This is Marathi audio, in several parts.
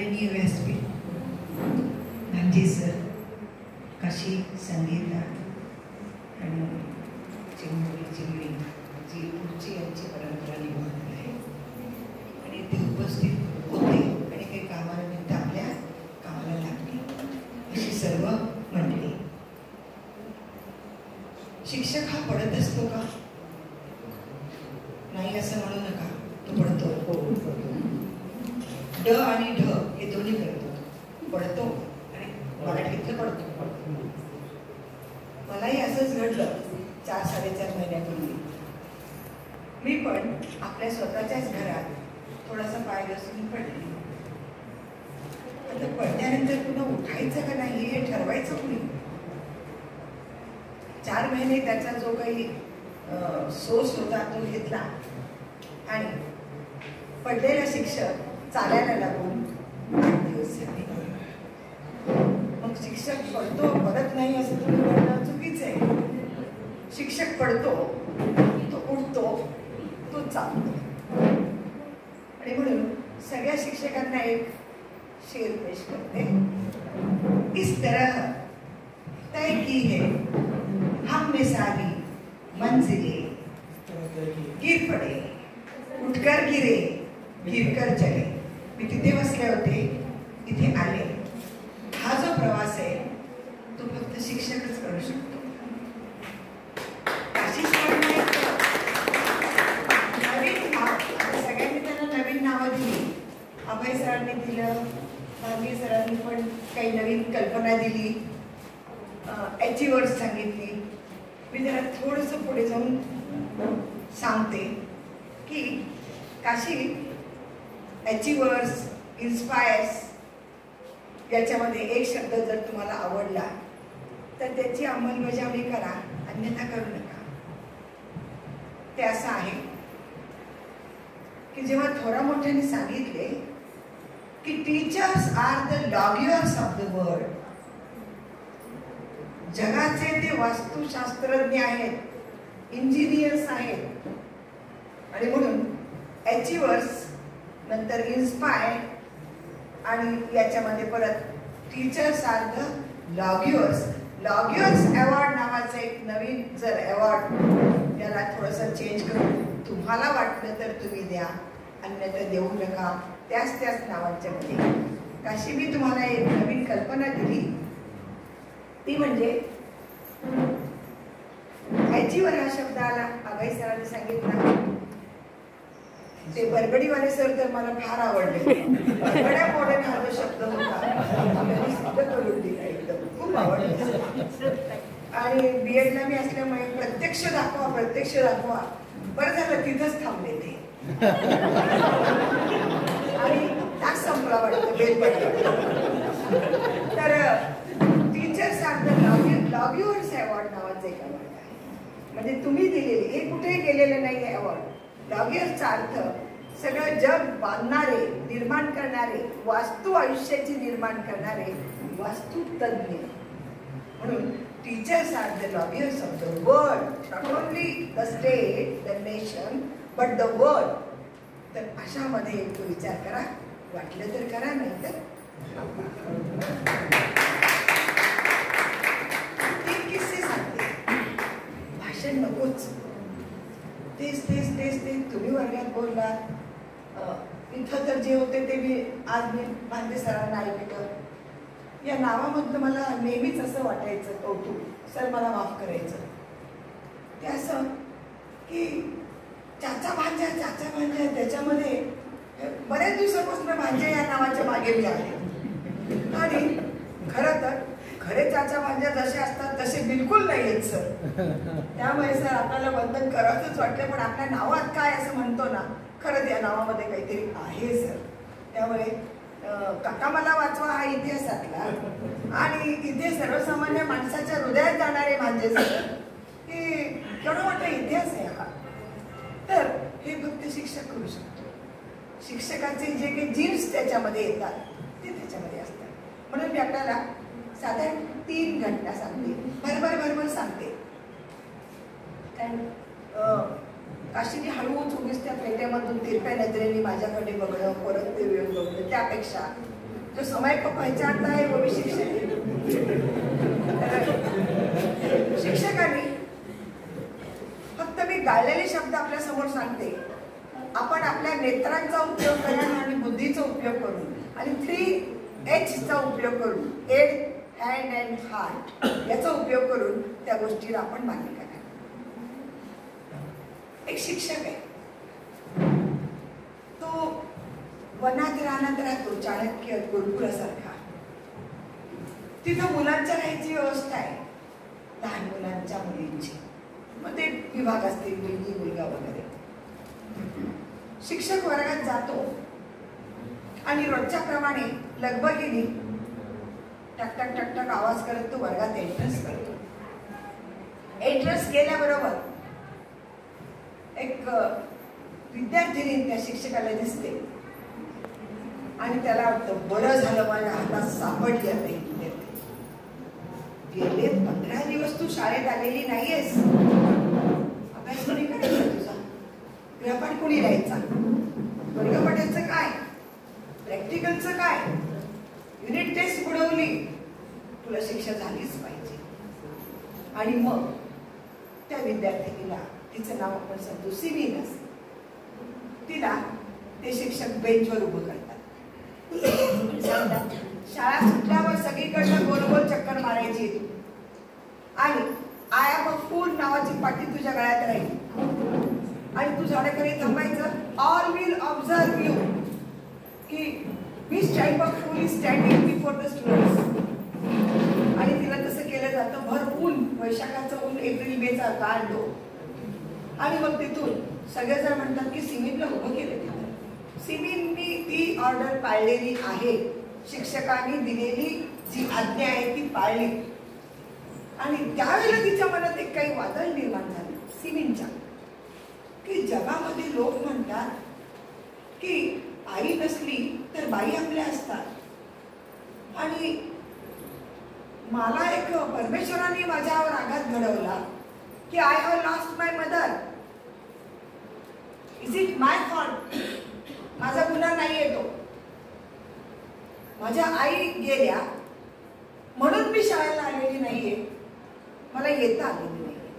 आदरणीय व्यासपीठ, भांजे सर, काशी संगीता आणि चिमणी जी पुढची यांची परंपरा निभावत आहे आणि ते उपस्थित होते आणि काही कामानिमित्त आपल्या कामाला लागले अशी सर्व मंडळी. शिक्षक हा पडत असतो का? नाही असं म्हणू नका, तो पडतो. ड आणि ढ हे दोन्ही करतो, पडतो आणि मराठीतलं पडतो. मलाही असंच घडलं 4-4.5 महिन्यापूर्वी. मी पण आपल्या स्वतःच्याच घरात थोडासा पाय घसरून पडले. आता पडल्यानंतर पुन्हा उठायचं का नाही हे ठरवायचं कुणी? 4 महिने त्याचा जो काही सोर्स होता तो घेतला आणि पडलेला शिक्षक चालायला लागून 8 दिवस झाले. मग शिक्षक पडतो पडत नाही असं तुम्ही म्हणणं चुकीचं आहे. शिक्षक पडतो, तो उठतो, तो चालतो. आणि म्हणून सगळ्या शिक्षकांना एक शेर पेश करते. इस तरह तय की है हमने सारी मंजिले, गिर पडे, उठकर गिरे, गिरकर चले. मी तिथे बसले होते, इथे आले. हा जो प्रवास आहे तो फक्त शिक्षकच करू शकतो. नवीन नाव, सगळ्यांनी त्यांना नवीन नावं दिली. अभय सरांनी दिलं, भांगे सरांनी पण काही नवीन कल्पना दिली, अचिव्हर्स सांगितली. मी जरा थोडंसं पुढे जाऊन सांगते की काशी अचिव्हर्स, इन्स्पायर्स याच्यामध्ये एक शब्द जर तुम्हाला आवडला तर त्याची अंमलबजावणी करा, अन्यथा करू नका. ते असं आहे की जेव्हा थोडा मोठ्याने सांगितले की teachers are the loggers of the world, जगाचे ते वास्तुशास्त्रज्ञ आहेत, इंजिनियर्स आहेत. आणि म्हणून अचिव्हर्स नंतर इन्स्पायर आणि याच्यामध्ये परत टीचर्स आर द लॉगियर्स. लॉगियर्स अवॉर्ड नावाचं एक नवीन जर अवॉर्ड त्याला थोडंसं चेंज करून तुम्हाला वाटलं तर तुम्ही द्या, अन्यथा देऊ नका. त्याच नावाच्या मध्ये काशी मी तुम्हाला एक नवीन कल्पना दिली, ती म्हणजे अचिव्हर हा शब्द आला. अभय सरांनी सांगितला. ते बरगडीवाले सर तर मला फार आवडले. बरगड्या मॉडर्न हा जो शब्द होता करून दिला, एकदम खूप आवडला. आणि बीएडला मी असल्यामुळे प्रत्यक्ष दाखवा. बरं झालं तिथंच थांबले ते आणि तास संपला वाटतं बेल पडला. तर टीचर्स आर द लॉगियर्स अवॉर्ड नावाचं एक अवॉर्ड आहे. म्हणजे तुम्ही दिलेले, हे कुठेही गेलेलं नाही आहे अवॉर्ड. लॉगियर्सचा अर्थ सगळं जग बांधणारे, निर्माण करणारे, वास्तू आयुष्याची निर्माण करणारे वास्तुतज्ञ. म्हणून teachers are the loggers of the world, not only the state, the nation, but the world. तर अशामध्ये एक तो विचार करा, वाटलं तर करा, नाही तर 3 किस्से सांगते. भाषण नकोच, तेच तुम्ही वर्गात बोललात. इथं तर जे होते ते मी भांगे सरांना ऐकलं. या नावामधलं मला नेहमीच असं वाटायचं कौतुक, सर मला माफ करायचं. ते असं की चाचा भांजा त्याच्यामध्ये बऱ्याच दिवसापासून भांजे या नावाच्या मागे मी आहे. आणि खरं तर खरे चाचा भांजा जसे असतात तसे बिलकुल नाही आहेत सर. त्यामुळे सर आपल्याला बंधन करावंच वाटलं, पण आपल्या नावात काय असं म्हणतो ना, खरंच या नावामध्ये काहीतरी आहे सर. त्यामुळे काका मला वाचवा हा इतिहासातला आणि इथे सर्वसामान्य माणसाच्या हृदयात जाणारे भांजे सर, हे केवढं मोठा इतिहास आहे हा. तर हे फक्त शिक्षक करू शकतो. शिक्षकाचे जे काही जीन्स त्याच्यामध्ये येतात ते त्याच्यामध्ये असतात. म्हणून मी आपल्याला साधारण 3 घटना सांगते, भरभर सांगते. कारण काशीने हळूच उगीच त्या पेट्यामधून तिरप्या नजरेने माझ्याकडे बघणं, परत ते वेळ बघणं, त्यापेक्षा जो समय को पहचानता है वो भी शिक्षक है. शिक्षकांनी फक्त मी गाळलेले शब्द आपल्या समोर सांगते. आपण आपल्या नेत्रांचा उपयोग करून आणि बुद्धीचा उपयोग करून आणि 3H चा उपयोग करून, हेड, हँड अँड हार्ट याचा उपयोग करून त्या गोष्टीला आपण मान्य करा. एक शिक्षक आहे, तो वनात रानात राहतो, चाणक्य गुरुकुलासारखा. तिथं मुलांच्या राहायची व्यवस्था आहे, लहान मुलांच्या मुलींची. मग ते विभाग असतील, मुलगी मुलगा वगैरे. शिक्षक वर्गात जातो आणि रोजच्या प्रमाणे लगबगीने टक टक टक टक आवाज करत तो वर्गात एंट्रन्स करतो. एंट्रन्स केल्याबरोबर एक विद्यार्थिनी त्या शिक्षकाला दिसते आणि त्याला वाटतं बरं झालं माझ्या हातात सापडली आता ही विद्यार्थी. गेले 15 दिवस तू शाळेत आलेली नाहीयेस, अभ्यास कोणी करायचा तुझा, गृहपाठ कोणी लिहायचा, वर्गपाठाचं काय, प्रॅक्टिकलचं काय, युनिट टेस्ट बुडवली, तुला शिक्षा झालीच पाहिजे. आणि मग त्या विद्यार्थिनीला, तिचं नाव आपण सांगतो सिमीन, तिला ते शिक्षक बेंचवर उभं करतात. शाळा सुटल्यावर सगळीकडनं गोल गोल चक्कर मारायची आणि आय एम अ फूल नावाची पाटी तुझ्या गळ्यात राहील आणि तू झाडाखाली थांबायचं. ऑल विल ऑब्झर्व यू की which type of fool is standing before the students. आणि तिला तसं केलं जातं. भर ऊन, वैशाखाचं ऊन, एप्रिल मेचा काळ तो. आणि मग तिथून सगळेजण म्हणतात की सिमीनला उभं केलं तिथं. सिमीननी ती ऑर्डर पाळलेली आहे, शिक्षकांनी दिलेली जी आज्ञा आहे ती पाळली. आणि त्यावेळेला तिच्या मनात एक काही वादळ निर्माण झाले सिमीनच्या, की जगामध्ये लोक म्हणतात की आई नसली तर बाई आपल्या असतात. आणि मला एक परमेश्वराने माझ्यावर आघात घडवला की I have lost my mother. Is it my fault? माझा गुन्हा नाही येतो, माझ्या आई गेल्या म्हणून मी शाळेला आलेली नाहीये, मला येता आलेली नाहीये.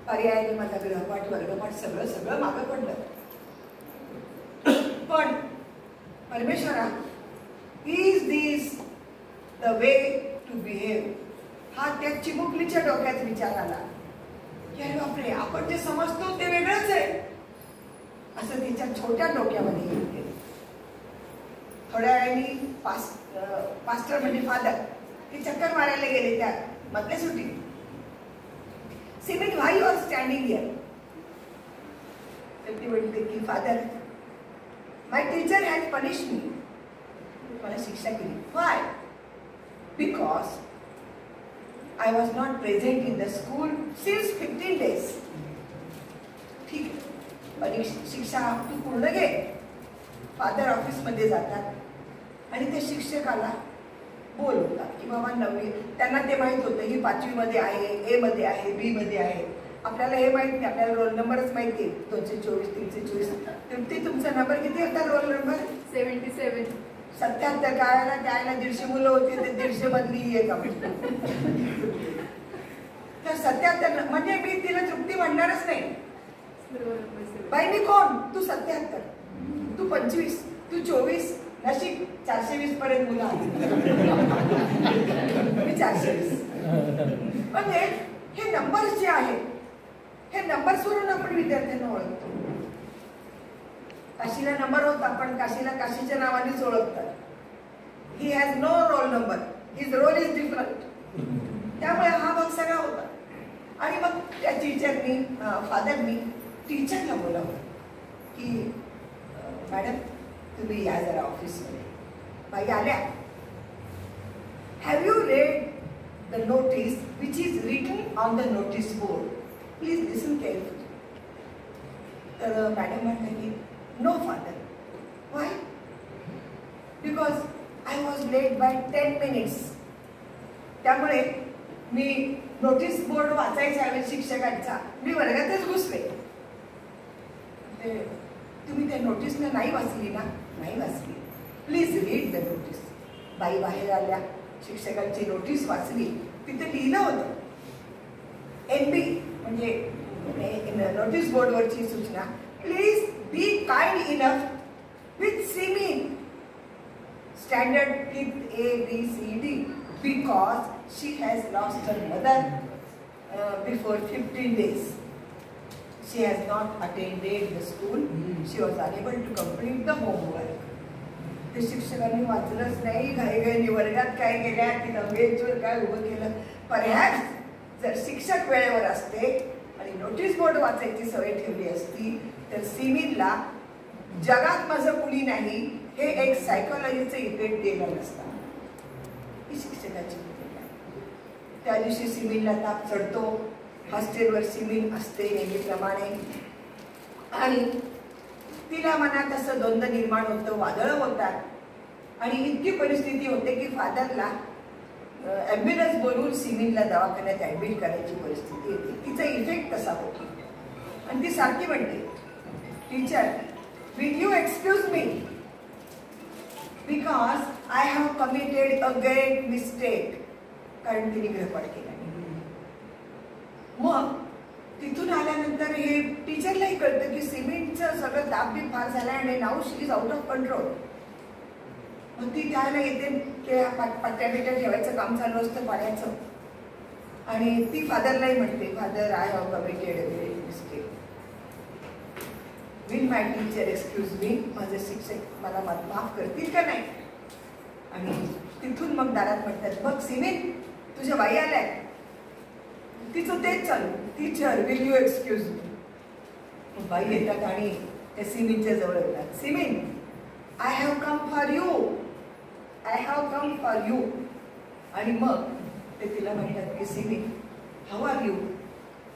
पर्यायाने माझा गृहपाठ वर्गपाठ सगळं सगळं मागं पडलं. पण परमेश्वरा, is this the way to behave? हा त्या चिमुकलीच्या डोक्यात विचार आला की अरे बापरे, आपण जे समजतो ते वेगळंच आहे, असं तिच्या छोट्या डोक्यामध्ये येऊन गेलं. थोड्या वेळाने पास्टर म्हणजे फादर ते चक्कर मारायला गेले त्या मधल्या सुट्टीत. Simin, why you are standing here? तर ती म्हणते की father, my teacher has punish me. मला शिक्षा केली. Why? Because I was not present in the school since 15 days. ठीक आहे, शिक्षा तू पूर्ण घे. फादर ऑफिसमध्ये जातात आणि त्या शिक्षकाला बोलवतात की बाबा नववी, त्यांना ते माहीत होतं ही 5वी मध्ये आहे, ए मध्ये आहे, बी मध्ये आहे. आपल्याला हे माहित नाही, आपल्याला रोल नंबरच माहिती आहे 224, 324. ते तुमचा नंबर किती होता? Roll number 77. 77. काय त्याला 150 मुलं होती, ते 150 मधली एक आपण. तर 77 म्हणजे मी तिला तृप्ती म्हणणारच नाही. बाई मी कोण? तू 77, तू 25, तू 24, नशीब 420 पर्यंत मुलं आली. मी 420. म्हणजे हे नंबर्स जे आहेत, हे नंबर्सवरून आपण विद्यार्थ्यांना ओळखतो. काशीला नंबर होता, पण काशीला काशीच्या नावानेच ओळखतात. He has no roll number, his role is different. त्यामुळे हा भाग सगळा होता. आणि मग त्या टीचरनी, फादरनी टीचरला बोलावलं की मॅडम तुम्ही या जरा ऑफिसमध्ये. बाई आल्या. Have you read the notice which is written on the notice board? Please listen carefully. तर मॅडम म्हणते की no father. Why? Because I was late by 10 minutes. त्यामुळे मी नोटीस बोर्ड वाचायच्या वेळेस शिक्षकांचा मी वर्गातच घुसले. तुम्ही त्या नोटीसला नाही वाचली ना? नाही वाचली. Please read the notice. बाई बाहेर आल्या, शिक्षकांची नोटीस वाचली, तिथे लिहिलं होतं NB म्हणजे नोटीस बोर्डवरची सूचना, please be kind enough with Simi standard 5th ABCD because she has lost her mother before 15 days. She has not attended the school. She was unable to complete the homework. ते शिक्षकांनी वाचलंच नाही, घाईघाईने वर्गात काय केल्या, तिला बेंचवर काय उभं केलं. परहॅप्स जर शिक्षक वेळेवर असते आणि नोटीस बोर्ड वाचायची सवय ठेवली असती तर सिमीनला जगात माझं कुणी नाही हे एक सायकोलॉजीचं इफेक्ट दिलं नसता. ही शिक्षकाची भूमिका आहे. त्या दिवशी सिमीनला ताप चढतो, हॉस्टेलवर सिमीन असते नेहमीप्रमाणे, आणि तिला मनात असं द्वंद्व निर्माण होतं, वादळं होतात, आणि इतकी परिस्थिती होते की फादरला ॲम्ब्युलन्स बोलवून सिमीनला दवाखान्यात ॲडमिट करायची परिस्थिती येते. तिचा इफेक्ट तसा होतो आणि ती सारखी म्हणते, teacher will you excuse me because I have committed a great mistake. कारण तिने गृहपाठ केला. मग तिथून आल्यानंतर हे टीचरलाही कळतं की सिमेंटचं सगळं दाबबीब फार झालं आणि now she is out of control. मग ती त्याला येते, पट्ट्या बिट्ट्या ठेवायचं काम चालू असतं पाण्याचं, आणि ती फादरलाही म्हणते, father I have committed a great mistake, will my teacher excuse me. माझे शिक्षक मला माफ करतील का नाही. आणि तिथून मग दारात म्हणतात, बघ सिमेंट तुझ्या बाई आलाय. तिचं तेच चालू, टीचर विल यू एक्सक्यूज मी. बाई येतात आणि त्या सिमेंटच्या जवळ येतात, cement I have come for you, I have come for you. आणि मग ते तिला म्हणतात की सिमेंट हाऊ आर यू.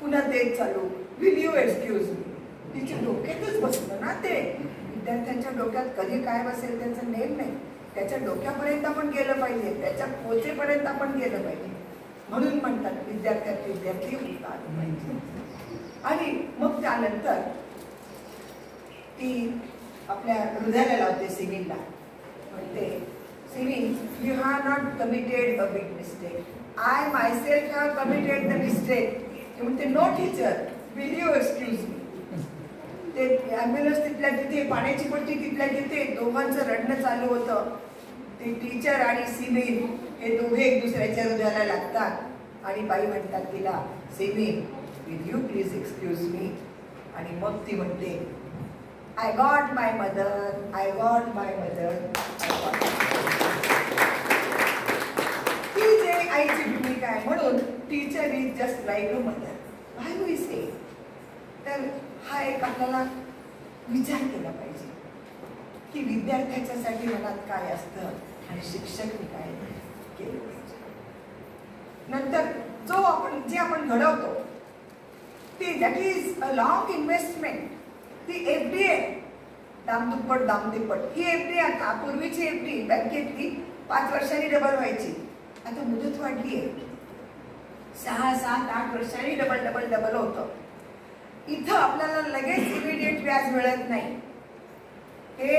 पुन्हा तेच चालू, विल यू एक्सक्यूज मी. तिच्या डोक्यातच बसलं ना ते. विद्यार्थ्यांच्या डोक्यात कधी काय बसेल त्याचं नेम नाही. त्याच्या डोक्यापर्यंत आपण गेलं पाहिजे, त्याच्या पोचेपर्यंत आपण गेलं पाहिजे. म्हणून म्हणतात विद्यार्थी होतात पाहिजे. आणि मग त्यानंतर ती आपल्या हृदयाला लावते सिमीनला, म्हणते, Simin you have not committed a big mistake, I myself have committed the mistake. म्हणते, no teacher will you excuse me. ते ॲम्ब्युलन्स तिथल्या तिथे, पाण्याची पट्टी तिथल्या तिथे, दोघांचं रडणं चालू होतं. ते टीचर आणि सिमीन हे दोघे एक दुसऱ्याच्या हृदयाला लागतात आणि बाई म्हणतात तिला, Simin will you please excuse me. आणि मग ती म्हणते, I got my mother, I got my mother. ती जे आईची भूमिका आहे, म्हणून teacher is just like a mother. Why we say. तर हा एक आपल्याला विचार केला पाहिजे की विद्यार्थ्याच्यासाठी मनात काय असतं आणि शिक्षकने काय केलं पाहिजे. नंतर जे आपण घडवतो ती that is a long investment. ती FD आहे, दामदुप्पट. ही FD आता, पूर्वीची FD बँकेतली 5 वर्षांनी डबल व्हायची, आता मुदत वाढली आहे, 6, 7, 8 वर्षांनी डबल होतं. इथं आपल्याला लगेच इमिडिएट व्याज मिळत नाही. हे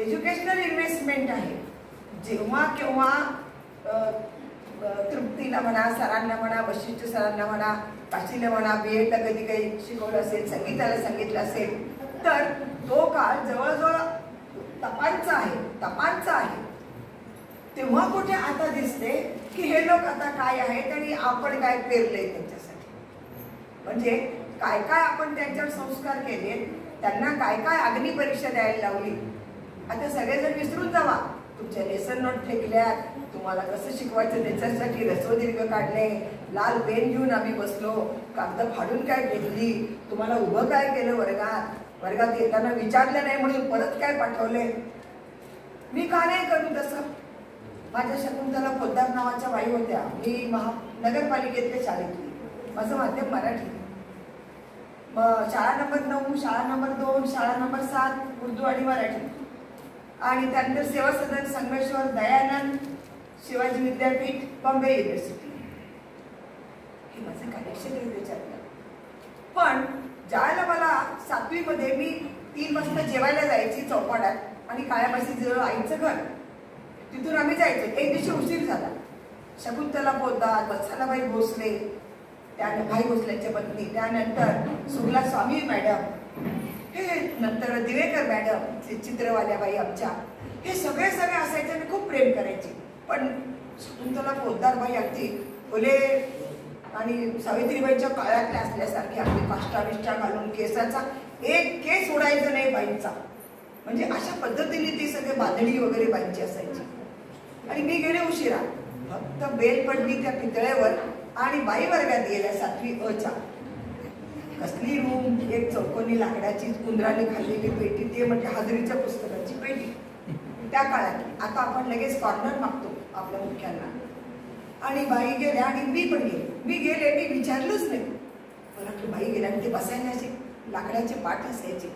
एज्युकेशनल इन्व्हेस्टमेंट आहे. जेव्हा केव्हा तृप्तीला म्हणा, सरांना म्हणा, वशिष्ठ सरांना म्हणा, काशीला म्हणा, BEdला कधी काही शिकवलं असेल, संगीताला सांगितलं असेल, तर तो काळ जवळजवळ तपांचा आहे. तेव्हा कुठे आता दिसते की हे लोक आता काय आहेत आणि आपण काय पेरले त्यांच्यासाठी. म्हणजे काय काय आपण त्यांच्यावर संस्कार केले, त्यांना काय काय अग्नी परीक्षा द्यायला लावली. आता सगळेजण विसरून जावा. तुमच्या लेसन नोट फेकल्यात, तुम्हाला कसं शिकवायचं त्याच्यासाठी रसोदीर्घ काढले, लाल पेन घेऊन आम्ही बसलो, कागद फाडून काय घेतली, तुम्हाला उभं काय केलं वर्गात येताना विचारलं नाही म्हणून परत काय पाठवले. मी का नाही करू तसं. माझ्या शकुंतला पोद्दार नावाच्या बाई होत्या. मी नगरपालिकेतल्या शाळेतली, माझं माध्यम मराठी. मग शाळा नंबर 9, शाळा नंबर 2, शाळा नंबर 7 उर्दू आणि मराठी. आणि त्यानंतर सेवा सदन संगमेश्वर, दयानंद, शिवाजी विद्यापीठ, बॉम्बे युनिव्हर्सिटी. हे माझं कार्यक्षेत्र त्याच्यातलं. पण ज्यावेळेला मला 7वी मध्ये मी 3 वाजता जेवायला जायची चौपाड्यात, आणि काळ्यामाशी जवळ आईचं घर. तिथून आम्ही जायचो. एक दिवशी उशीर झाला. शकुंतला पोद्दार, वत्सलाबाई भोसले, त्यानंतर भाई भोसलेंच्या पत्नी, त्यानंतर सुगला स्वामी मॅडम, हे नंतर दिवेकर मॅडम, चित्रवाल्या बाई आमच्या, हे सगळे असायचे आणि खूप प्रेम करायचे. पण शकुंतला पोद्दार बाई अगदी फुले आणि सावित्रीबाईंच्या काळातल्या असल्यासारखी अगदी काष्टा घालून केसाचा एक केस उडायचा नाही बाईंचा. म्हणजे अशा पद्धतीने ती सगळे बांधणी वगैरे बाईंची असायची. आणि मी गेले उशिरा. फक्त बेल पडली त्या पितळेवर आणि बाई वर्गात गेल्या 7वी अ. कसली रूम, एक चौकोनी लाकडाची कुंदराने खाल्लेली पेटी, ते म्हणजे हाजरीच्या पुस्तकाची पेटी त्या काळात. आता आपण लगेच कॉर्नर मागतो आपल्या मुख्यांना. आणि बाई गेल्या आणि मी पण गेले. मी विचारलंच नाही. मला बाई गेल्या आणि ते बसायला असे लाकडाचे पाठ असायचे,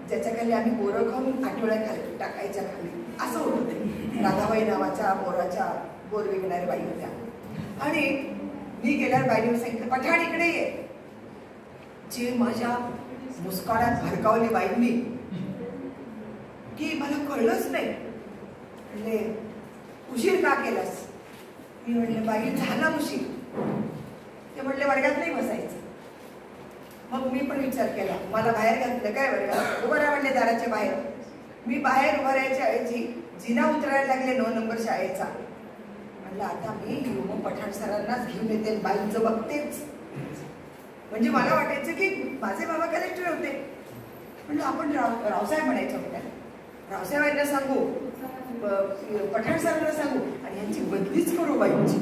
ज्याच्या खाली आम्ही बोरं खाऊन आठवड्या खाली टाकायच्या खाली, असं होतं ते. राधाबाई नावाच्या बोर विकणाऱ्या बाई होत्या. आणि मी गेल्यावर बाईने सांगितलं, पठाण इकडे ये. जे माझ्या मुस्काळात भडकावली बाईंनी की मला कळलंच नाही. म्हणजे उशीर का केलास? मी म्हणले बाई झाला उशीर. ते म्हणले वर्गात नाही बसायचं. मग मी पण विचार केला, मला बाहेर घातलं काय वर्गात? उभं राहा म्हणले दाराच्या बाहेर. मी बाहेर उभं राहायच्या ऐवजी जिना उतरायला लागले 9 नंबर शाळेचा. म्हणलं आता मी मग पठाण सरांनाच घेऊन येते, बाईंचं बघतेच. म्हणजे मला वाटायचं की माझे बाबा कलेक्टर होते. म्हणलं आपण रावसाहेब म्हणायचं आपल्याला. रावसाहेबांना सांगू, पठाण सरांना सांगू आणि यांची बदलीच करू बाईंची.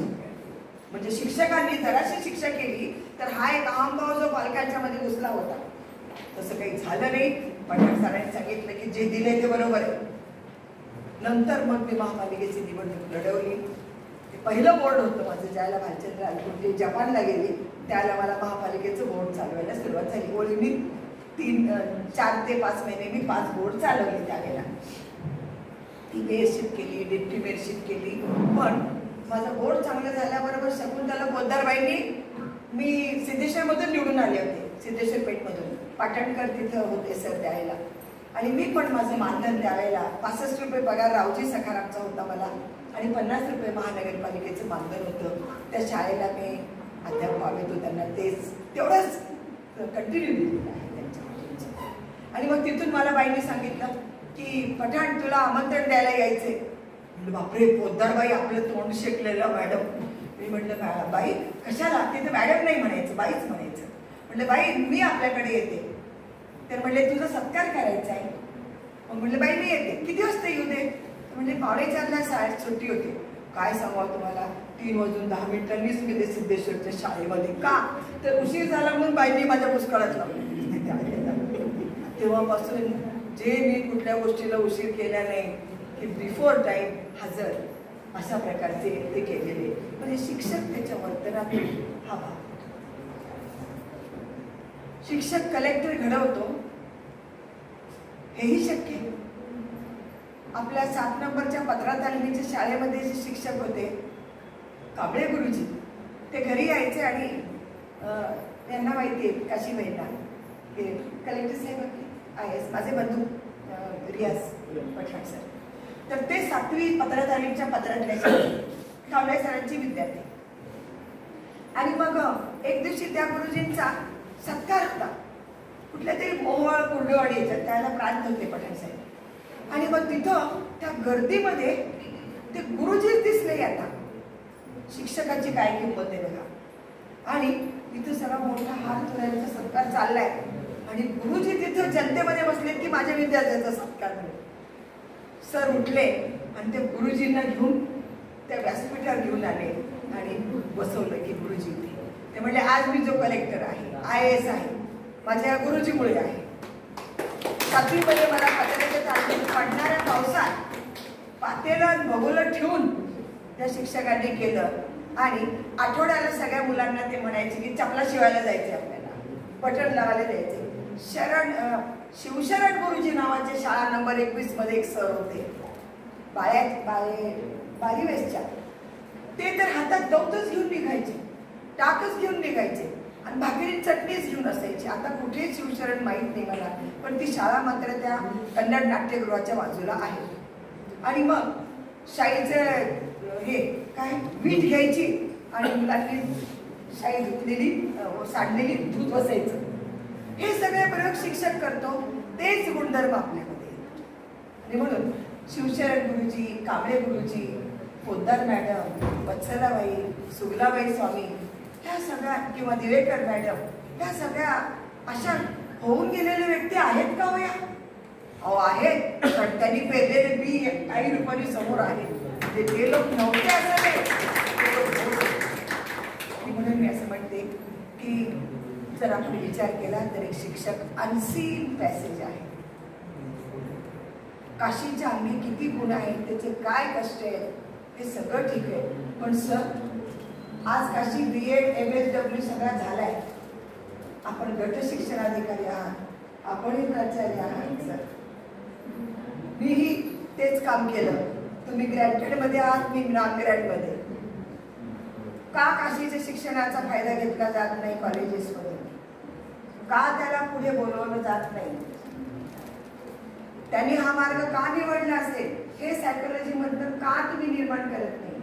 म्हणजे शिक्षकांनी जराशी शिक्षा केली तर हा एक अहंभाव जो पालकांच्या मध्ये घुसला होता. तसं काही झालं नाही. पठाण सरांनी सांगितलं की जे दिले ते बरोबर आहे. नंतर मग मी महापालिकेची निवडणूक लढवली. पहिलं बोर्ड होतं माझं, ज्याला भालचंद्र अलकुंटे जपानला गेले त्याला मला महापालिकेचं बोर्ड चालवायला सुरुवात झाली. ओळी मी 4 ते 5 महिने मी 5 बोर्ड चालवले त्यावेळेला. ती मेयरशिप केली, डेप्टी मेयरशिप केली. पण माझं बोर्ड चांगलं झाल्याबरोबर शकुंतला पोद्दारबाईंनी, मी सिद्धेश्वरमधून निवडून आले होते, सिद्धेश्वर पेठमधून. पाटणकर तिथं होते सर त्यावेळेला. आणि मी पण माझं मानधन त्यावेळेला 65 रुपये पगार रावजी सखारामचा होता मला आणि 50 रुपये महानगरपालिकेचं मानधन होतं. त्या शाळेला मी अध्यापक होतो, त्यांना तेवढंच कंटिन्यू दिलेलं आहे त्यांच्या. आणि मग तिथून मला बाईंनी सांगितलं की पठाण तुला आमंत्रण द्यायला यायचे. म्हणलं बापरे, पोद्दारबाई आपलं तोंड शेकलेलं मॅडम. मी म्हटलं बाई कशाला? तिथे मॅडम नाही म्हणायचं, बाईच म्हणायचं. म्हटलं बाई मी आपल्याकडे येते. तर म्हणले तुझा सत्कार करायचा आहे. मग म्हटलं बाई मी येते. किती वाजता येऊ दे? म्हणजे 3:45ला शाळेत सुट्टी होती. काय सांगावं तुम्हाला, 3:10 मी ते सिद्धेश्वरच्या शाळेमध्ये. का तर उशीर झाला म्हणून बाईंनी माझ्या पुष्कळात लावलं. तेव्हापासून जे मी कुठल्या गोष्टीला उशीर केला नाही की बिफोर टाइम हजर, अशा प्रकारचे ते केलेले. म्हणजे शिक्षक त्याच्या वर्तनातून हवा. शिक्षक कलेक्टर घडवतो हेही शक्य आहे. आपल्या 7 नंबरच्या पत्रा तालमीच्या शाळेमध्ये जे शिक्षक होते कांबळे गुरुजी, ते घरी यायचे आणि त्यांना माहिती आहे काशीबाईंना की कलेक्टर साहेब IAS माझे बंधू रियाज पठाण सर. तर ते 7वी पत्रा तालमीच्या पत्रातल्या कांबळे सरांची विद्यार्थी. आणि मग एक दिवशी त्या गुरुजींचा सत्कार होता कुठल्या तरी मोहोळ कुर्डवाडी याच्यात, त्याला प्रांत होते पठाण साहेब. आणि मग तिथं त्या गर्दीमध्ये ते गुरुजीच दिसले. आता शिक्षकाची काय किंमत आहे बघा. आणि तिथं सगळा मोठा हार तुऱ्यांचा सत्कार चाललाय आणि गुरुजी तिथं जनतेमध्ये बसले की माझ्या विद्यार्थ्याचा सत्कार करू. सर उठले आणि ते गुरुजींना घेऊन त्या व्यासपीठावर घेऊन आले आणि बसवलं की गुरुजी ते म्हणले आज मी जो कलेक्टर आहे, IAS आहे, माझ्या गुरुजीमुळे आहे. 7वीमध्ये मला पत्र्याच्या तालमीत पडणाऱ्या पावसात पातेलं बघुलं ठेवून त्या शिक्षकांनी केलं. आणि आठवड्याला सगळ्या मुलांना ते म्हणायचे की चपला शिवायला जायचे, आपल्याला बटन लावायला जायचे. शिवशरण गुरुजी नावाचे शाळा नंबर 21 मध्ये एक सर होते बारीवेसच्या. ते तर हातात दौतच घेऊन निघायचे, टाकच घेऊन निघायचे आणि भाकरी चटणीच घेऊन असायची. आता कुठे शिवशरण माहीत नाही मला, पण ती शाळा मात्र त्या कन्नड नाट्यगृहाच्या बाजूला आहे. आणि मग शाईचं हे काय वीट घ्यायची आणि मुलांनी शाई धुतलेली सांडलेली दूध बसायचं. हे सगळे प्रयोग शिक्षक करतो. तेच गुणधर्म आपल्यामध्ये. आणि म्हणून शिवशरण गुरुजी, कांबळे गुरुजी, पोद्दार मॅडम, वत्सलाबाई, सुगलाबाई स्वामी, ह्या सगळ्या किंवा दिवेकर मॅडम, ह्या सगळ्या अशा होऊन गेलेल्या व्यक्ती आहेत का हो या? अहो आहेत, पण त्यांनी पेरलेले बी काही रूपाने समोर आहे. ते लोक नव्हते असं नाही. म्हणून मी असं म्हणते की जर आपण विचार केला तर एक शिक्षक अनसीन पॅसेज आहे. काशीच्या अंगी किती गुण आहेत, त्याचे काय कष्ट आहेत, हे सगळं ठीक आहे. पण सर आज काशी BEd MSW सगळा झालाय. आपण गट शिक्षणाधिकारी आहात, आपणही प्राचार्य आहात सर. मीही तेच काम केलं. तुम्ही ग्रँटेड मध्ये आहात, मी नॉन ग्रँटमध्ये. का काशीच्या शिक्षणाचा फायदा घेतला जात नाही कॉलेजेसमध्ये? का त्याला पुढे बोलवलं जात नाही? त्यांनी हा मार्ग का निवडला असेल हे सायकोलॉजी मधनं का तुम्ही निर्माण करत नाही?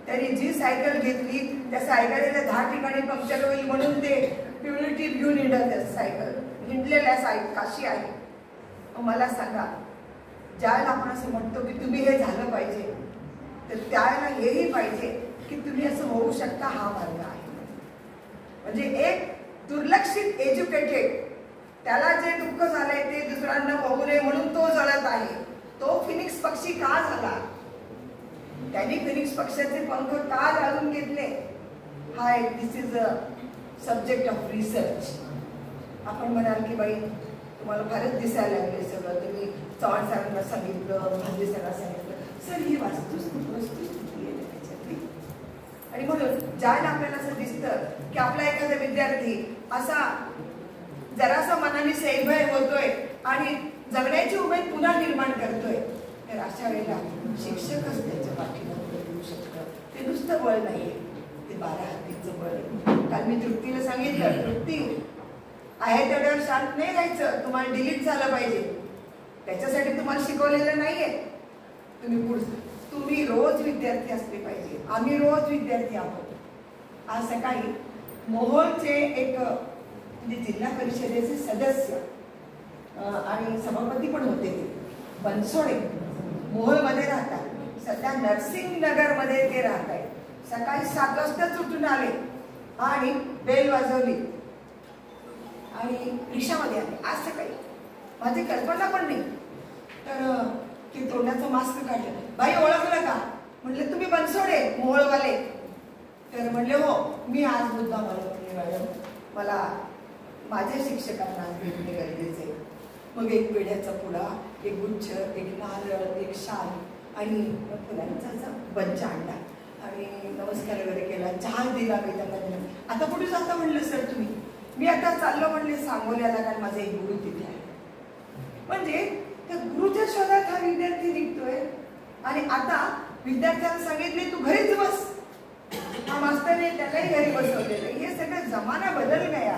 त्यांनी जी सायकल घेतली त्या सायकलीला 10 ठिकाणी पंक्चर होईल म्हणून ते प्युरिटी घेऊन हिंडत सायकल हिंडलेल्या काशी आहे. मला सांगा, ज्यावेळेला आपण असं म्हणतो की तुम्ही हे झालं पाहिजे, तर त्यावेळेला हेही पाहिजे की तुम्ही असं होऊ शकता. हा मार्ग आहे. म्हणजे एक दुर्लक्षित एज्युकेटेड, त्याला जे दुःख झालंय ते दुसऱ्यांना होऊ नये म्हणून तो जळत आहे. तो फिनिक्स पक्षी का झाला? त्यांनी फिनिक्स पक्षाचे पंख का जाळून घेतले? हा एक this is a subject of research. आपण म्हणाल की बाई तुम्हाला फारच दिसायला लागले सगळं, तुम्ही चव्हाण सरांना सांगितलं, भांजे सरांना सांगितलं. सर ही वस्तुस्थिती आहे त्याच्यातली. आणि म्हणून ज्याला आपल्याला असं दिसतं की आपला एखादा विद्यार्थी असा जरासा मनाने सैभय होतोय आणि जगण्याची उमेद पुन्हा निर्माण करतोय, तर अशा वेळेला शिक्षकच त्याच्या पाठीमागे देऊ शकतं. ते नुसतं बळ नाहीये, ते 12 हातीचं बळ आहे. काल मी तृप्तीला सांगितलं, तृप्ती आहे तेवढ्यावर शांत नाही राहायचं, तुम्हाला डिलीट झालं पाहिजे. त्याच्यासाठी तुम्हाला शिकवलेलं नाहीये. तुम्ही रोज विद्यार्थी असले पाहिजे. आम्ही रोज विद्यार्थी आहोत. आज सकाळी मोहोळचे एक म्हणजे जिल्हा परिषदेचे सदस्य आणि सभापती पण होते, ते बनसोडे मोहोळमध्ये राहतात. सध्या नरसिंग मध्ये ते राहत आहेत. सकाळी 7 वाजताच उठून आले आणि बेल वाजवली आणि रिक्षामध्ये आले आज सकाळी. माझी कल्पना पण नाही. तर ते तोंडाचं मास्क काढलं. बाई ओळखलं का? म्हटलं तुम्ही बनसोडे मोहोळवाले? तर म्हणले हो, मी आज मुद्दा मॅडम मला माझ्या शिक्षकांना भेटणे गरजेचे. मग एक पेढ्याचा पुडा, एक गुच्छ, एक नारळ, एक शाल आणि फुलांचा बंच आणला आणि नमस्कार वगैरे केला. चहा दिला मी त्यांना दिला. आता कुठे जाता म्हणलं सर तुम्ही? मी आता चाललो म्हणले सांगोल्याला, कारण माझा एक गुरु तिथे आहे. म्हणजे त्या गुरुच्या शोधात हा विद्यार्थी निघतोय. आणि आता विद्यार्थ्यांना सांगितले तू घरीच बस. हा मास्तरने त्यालाही घरी बसवलेलं. हे सगळं जमाना बदल गया.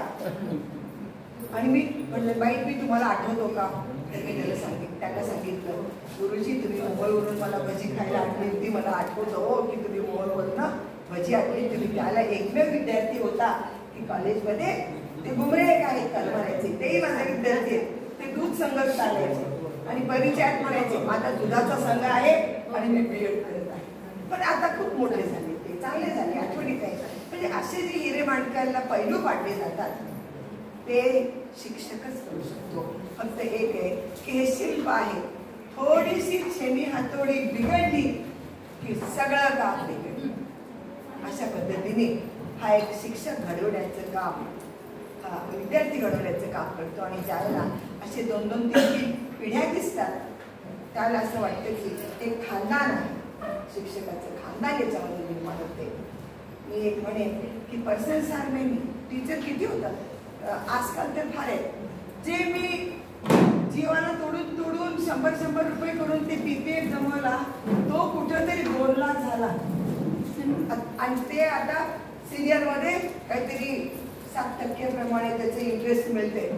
आणि मी म्हटलं बाई मी तुम्हाला आठवतो का? तर मी त्यांना सांगितलं गुरुजी तुम्ही मोहोळवरून मला भजी खायला आणली होती, मला आठवतं हो की तुम्ही मोहोळवरून भजी आणली. तुम्ही त्याला एकमेव विद्यार्थी होता की कॉलेजमध्ये ते गुमरे एक आहेत कलमारायचे, तेही माझे विद्यार्थी आहेत. ते दूध संघ चालायचे आणि परिचयात म्हणायचे माझा दुधाचा संघ आहे आणि मी BEd करत आहे. पण आता खूप मोठे झाले, ते चांगले झाले, आठवणीत आहे. म्हणजे असे जे हिरे माणकांना पैलू पाडले जातात ते शिक्षकच करू शकतो. फक्त एक आहे की हे शिल्प आहे. थोडीशी छेनी हातोडी बिघडली की सगळं काम बिघडलं. अशा पद्धतीने हा एक शिक्षक घडवण्याचं काम, विद्यार्थी घडवण्याचं काम करतो. आणि ज्यावेळेला असे 2-2, 3-3 पिढ्या दिसतात त्याला असं वाटतं की एक खानदान आहे, शिक्षकाचं खानदान याच्यामध्ये निर्माण होते. मी एक म्हणेन की पर्सनल सार नाही, टीचर किती होतात आजकाल तर फार आहेत. जे मी जीवाला तोडून 100-100 रुपये करून ते PPF जमवला, तो कुठेतरी 2 लाख झाला आणि ते आता सिनियरमध्ये काहीतरी 7% प्रमाणे त्याचे इंटरेस्ट मिळते.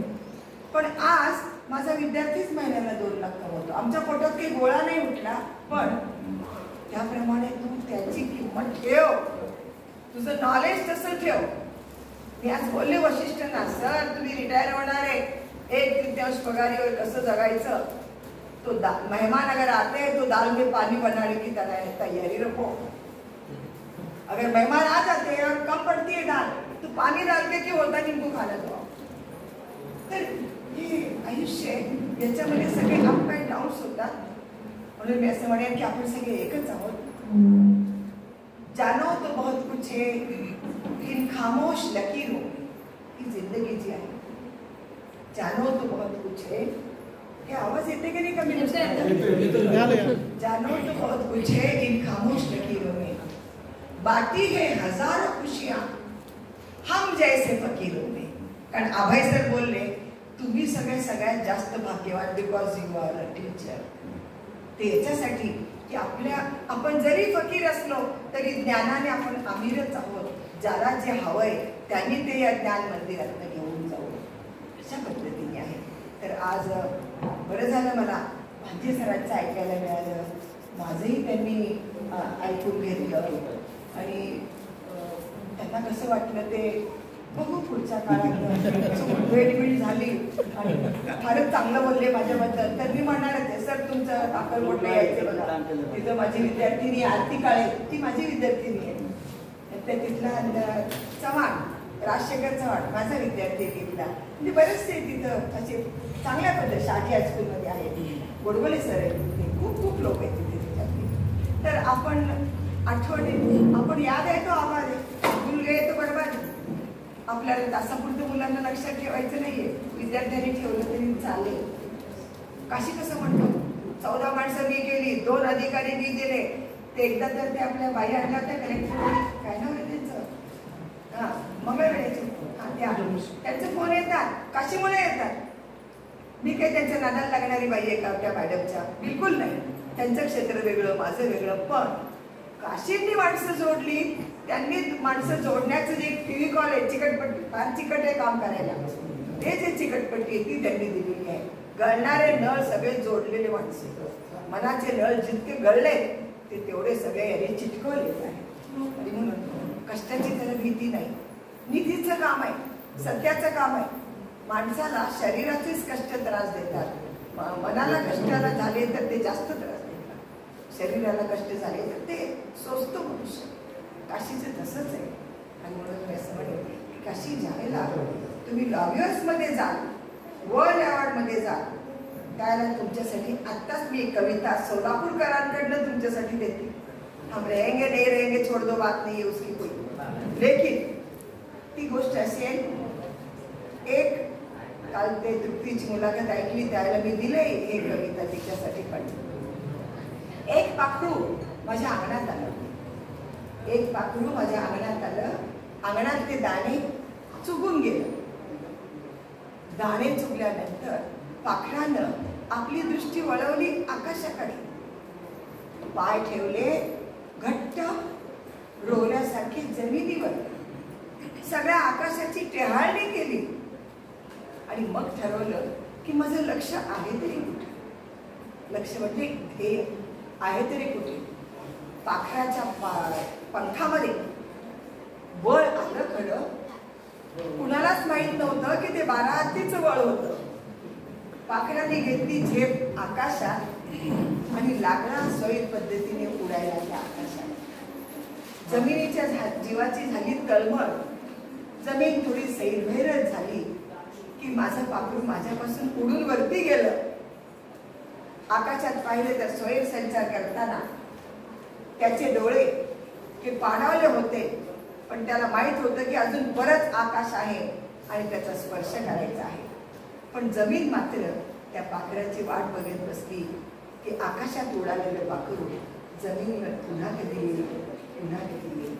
पण आज माझा विद्यार्थीच महिन्याला 2 लाख कमवतो. आमच्या पोटात काही गोळा नाही उठला, पण त्याप्रमाणे तू त्याची किंमत ठेव, तुझं नॉलेज तसं ठेव. मी आज बोलले वशिष्ठांना, सर तुम्ही रिटायर होणार आहे, 1/3 पगारीवर कसं जगायचं, तो मेहमान अगर आते हैं तो दाल में पानी बनाने की तरह तैयारी रखो. अगर मेहमान आ जाते हैं और कम पड़ती है दाल तो पानी डाल के क्यों होता नींबू खाना जाओ. तर हे आयुष्य आहे, याच्यामध्ये सगळे अप अँड डाऊन्स होतात. म्हणून मी असं म्हणेन की आपण सगळे एकच आहोत. जानो तो बहुत कुछ है, इन खामोश लकीरों ही जिंदगी जी आहे. जानो तो बहुत कुछ है, हे आवाज येते की नाही कमी? जानो तो बहुत कुछ है इन खामोश लकीरों में, बाकी है हजारों खुशियां हम जैसे फकीरों में. कारण अभय सर बोलले तुम्ही सगळ्यात जास्त भाग्यवान because you are a teacher. ते याच्यासाठी की आपण जरी फकीर असलो तरी ज्ञानाने आपण अमीरच आहोत. ज्याला जे हवंय त्यांनी ते या ज्ञान मंदिरात घेऊन जाऊ, अशा पद्धतीने आहे. तर आज बरं झालं मला भांजे सरांचं ऐकायला मिळालं, माझंही त्यांनी ऐकून घेतलं आणि त्यांना कसं वाटलं ते बघू पुढच्या काळात. भेट झाली आणि फारच चांगलं बोलले माझ्याबद्दल. तर मी म्हणणारच आहे सर तुमचं अक्कलकोटला यायचं बघा, तिथं माझी विद्यार्थिनी आरती काळे, ती माझी विद्यार्थिनी आहे. तर तिथला चव्हाण, राजशेखर चव्हाण माझा विद्यार्थी आहे तिथला. म्हणजे बरेचसे तिथं असे चांगल्या पद्धती शाही हायस्कूलमध्ये आहेत. गोडबोले सर आहेत, खूप लोक आहेत तिथे त्याच्यातले. तर आपण आठवणी, आपण याद आहे तो आभार आहे, भूल गए तो बरोबर. आपल्याला तासापुरतं मुलांना लक्षात ठेवायचं नाहीये, विद्यार्थ्यांनी ठेवलं तरी चालेल. काशी कसं म्हणतो, 14 माणसं मी केली, 2 अधिकारी मी दिले. ते एकदा तर ते आपल्या बाई आणल्या होत्या कलेक्टर, काय नाव आहे त्यांचं, मंगळवेळेचे, त्यांचे फोन येतात, काशीमुळे येतात. मी काही त्यांच्या नादाला लागणारी बाई आहे का त्या मॅडमच्या? बिलकुल नाही. त्यांचं क्षेत्र वेगळं, माझं वेगळं. पण काशींनी माणसं जोडली, त्यांनी माणसं जोडण्याचं जे टीव्ही कॉल आहे, चिकटपट्टी, फार चिकट आहे काम करायला. ते जे चिकटपट्टी आहे ती त्यांनी दिलेली आहे. गळणारे नळ सगळे जोडलेले माणसे, मनाचे नळ जितके गळले ते तेवढे सगळे याने चिटकवलेले आहे. आणि म्हणून कष्टाची त्याला भीती नाही. निधीचं काम आहे, सत्याचं काम आहे. माणसाला शरीराचेच कष्ट त्रास देतात, मनाला कष्टाला झाले तर ते जास्त त्रास देतात. शरीराला कष्ट झाले तर ते सोचतो मनुष्य. काशीचं तसंच आहे. आणि म्हणून मी असं म्हणेन की काशी ज्यावेळेला तुम्ही लॉबियर्स मध्ये जाल, वर्ल्ड अवॉर्ड मध्ये जाल, त्यावेळेला तुमच्यासाठी आत्ताच मी एक कविता सोलापूरकरांकडनं तुमच्यासाठी देते. हम रहेंगे नहीं रहेंगे छोड़ दो बात नहीं है उसकी कोई, लेकिन ती गोष्ट अशी आहे. एक काल ते तृप्तीची मुलाखत ऐकली त्यावेळेला मी दिले एक कविता तिच्यासाठी पण. एक पाखरू माझ्या अंगणात आलं, एक पाखरू माझ्या अंगणात आलं, अंगणात ते दाणे चुकून गेलं. दाणे चुकल्यानंतर पाखरानं आपली दृष्टी वळवली आकाशाकडे, पाय ठेवले घट्ट रोवल्यासारखे जमिनीवर, सगळ्या आकाशाची टेहाळणी केली आणि मग ठरवलं की माझं लक्ष आहे तरी कुठे. लक्ष म्हणजे ध्येय आहे तरी कुठे. पाखराच्या पंखामध्ये बळ आलं खरं, कुणालाच माहित नव्हतं की ते 12 हत्तीचं बळ होतं. पाखराने घेतली झेप आकाशात आणि लागला सोयी पद्धतीने उडायला त्या आकाशात. जमिनीच्या जीवाची झाली तळमळ, जमीन थोडी सैरभैरच झाली की माझं पाखरू माझ्यापासून उडून वरती गेलं. आकाशात पाहिले तर स्वैर संचार करताना त्याचे डोळे हे पाणावले होते, पण त्याला माहित होतं की अजून बरंच आकाश आहे आणि त्याचा स्पर्श करायचा आहे. पण जमीन मात्र त्या पाखराची वाट बघत बसली की आकाशात उडालेलं पाखरू जमिनीवर पुन्हा कधी येईल, पुन्हा कधी येईल.